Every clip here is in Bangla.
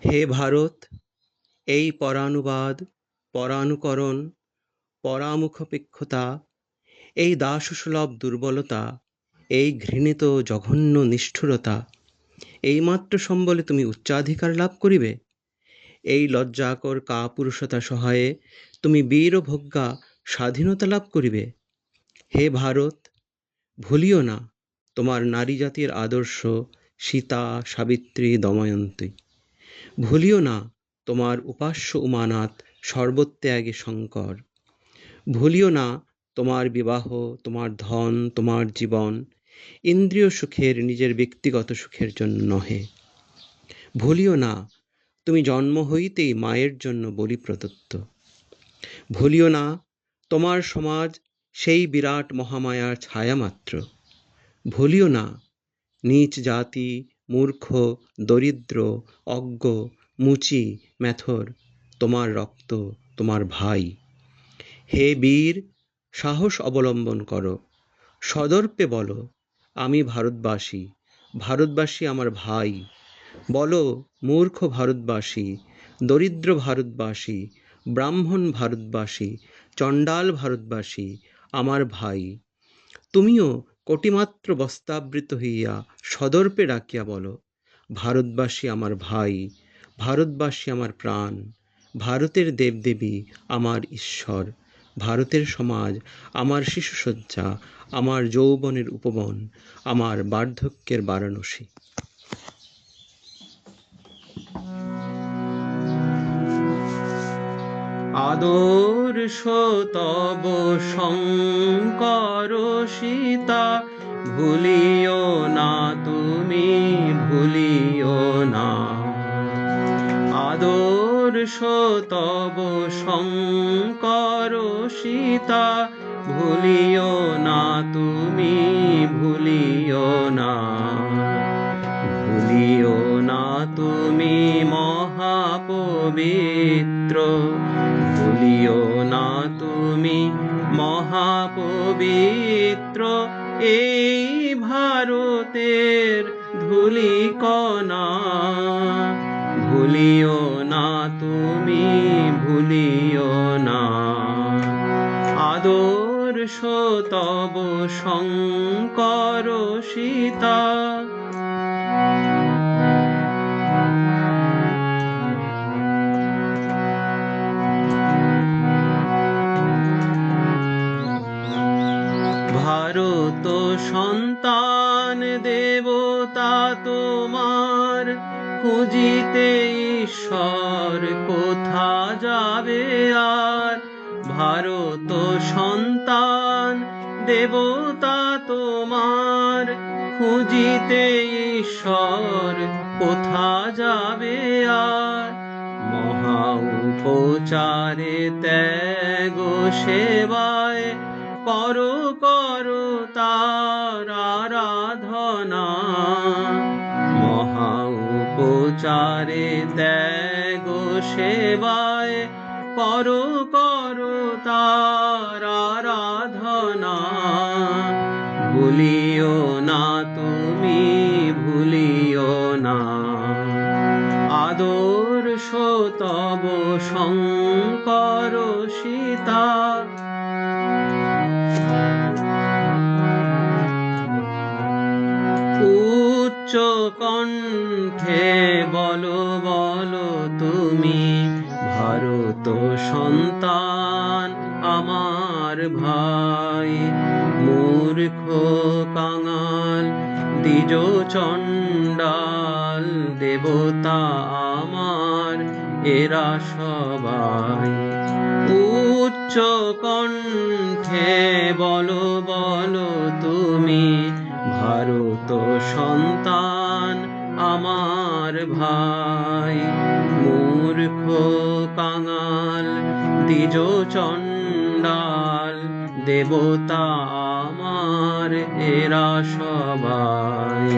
হে ভারত, এই পরানুবাদ, পরানুকরণ, পরামুখাপেক্ষতা, এই দাসসুলভ দুর্বলতা, এই ঘৃণিত জঘন্য নিষ্ঠুরতা, এইমাত্র সম্বলে তুমি উচ্চাধিকার লাভ করিবে? এই লজ্জাকর কাপুরুষতা সহায়ে তুমি বীরভোগ্যা স্বাধীনতা লাভ করিবে? হে ভারত, ভুলিও না তোমার নারী জাতির আদর্শ সীতা, সাবিত্রী, দময়ন্তী। ভুলিও না তোমার উপাস্য উমানাথ, সর্বত্যাগী শঙ্কর। ভুলিও না তোমার বিবাহ, তোমার ধন, তোমার জীবন ইন্দ্রিয় সুখের, নিজের ব্যক্তিগত সুখের জন্য নহে। ভুলিও না তুমি জন্ম হইতেই মায়ের জন্য বলি প্রদত্ত। ভুলিও না তোমার সমাজ সেই বিরাট মহামায়ার ছায়া মাত্র। ভুলিও না নীচ জাতি, মূর্খ, দরিদ্র, অজ্ঞ, মুচি, মেথর তোমার রক্ত, তোমার ভাই। হে বীর, সাহস অবলম্বন করো, সদর্পে বলো, আমি ভারতবাসী, ভারতবাসী আমার ভাই। বলো মূর্খ ভারতবাসী, দরিদ্র ভারতবাসী, ব্রাহ্মণ ভারতবাসী, চণ্ডাল ভারতবাসী আমার ভাই। তুমিও কোটিমাত্র বস্ত্রাবৃত হইয়া সদর্পে ডাকিয়া বলো, ভারতবাসী আমার ভাই, ভারতবাসী আমার প্রাণ, ভারতের দেবদেবী আমার ঈশ্বর, ভারতের সমাজ আমার শিশুসজ্জা, আমার যৌবনের উপবন, আমার বার্ধক্যের বারাণসী। আদর্শ তব শঙ্কর সীতা, ভুলিও না তুমি, ভুলিও না। আদর্শ তব শঙ্কর সীতা, ভুলিও না তুমি, ভুলিও না। ভুলিও না তুমি মহাপবিত্র, ভুলিও না তুমি মহাপবিত্র এই ভারতের ধূলিকণা। ভুলিও না তুমি, ভুলিও না। আদর্শ তব শঙ্কর সীতা। ভারত সন্তান দেবতা তোমার, খুঁজিতে ঈশ্বর কোথা যাবে আর? ভারত সন্তান দেবতা তোমার, খুঁজিতে ঈশ্বর কোথা যাবে আর? মহা উপচারে ত্যাগ সেবায় করো করো তার আরাধনা। মহা উপচারে ত্যাগ সেবায় করো করো তার আরাধনা। ভুলিও না তুমি, ভুলিও না। আদর্শ তব শঙ্কর সীতা। উচ্চ কণ্ঠে বলো বলো তুমি, ভারত সন্তান আমার ভাই। মূর্খ কাঙাল দ্বিজ চণ্ডাল দেবতা আমার এরা সবাই। উচ্চ কণ্ঠে বলো বলো তুমি, ভারত সন্তান আমার ভাই। মূর্খ কাঙাল দ্বিজ চণ্ডাল দেবতা আমার এরা সবাই।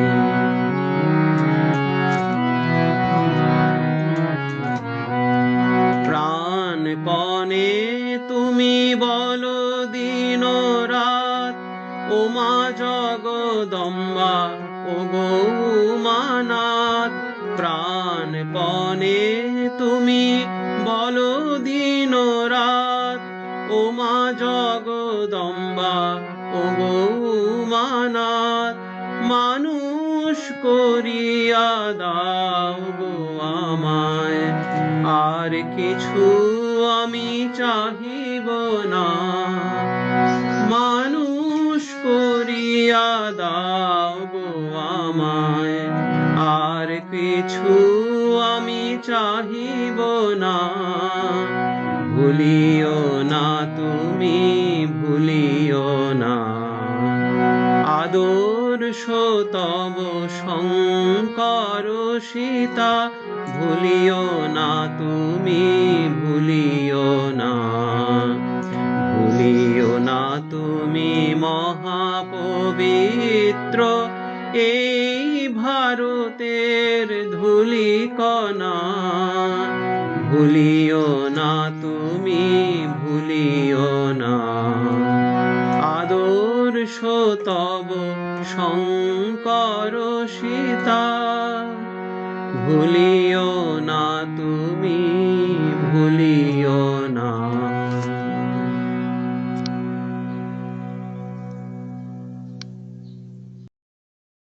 প্রাণপণে তুমি বলো দিন রাত, ওমা জগৎ জগদম্বা ওগো উমানাথ, প্রাণপণে তুমি বলো দিন রাত, ও মা জগদম্বা ওগো উমানাথ, মানুষ করিয়া দাও গো আমায়, আর কিছু আমি চাহিব না। মানুষ করিয়া দাও গো আমায়, আর কিছু আমি চাহিব না। ভুলিও না তুমি, ভুলিও না আদর্শ তব শঙ্কর সীতা, ভুলিও না তুমি, ভুলিও না। ভুলিও না তুমি মহাপবিত্র এই ভারতের ধূলিকণা, ভুলিও না তুমি, ভুলিও না আদর্শ তব শঙ্কর সীতা, ভুলিও না তুমি, ভুলিও না।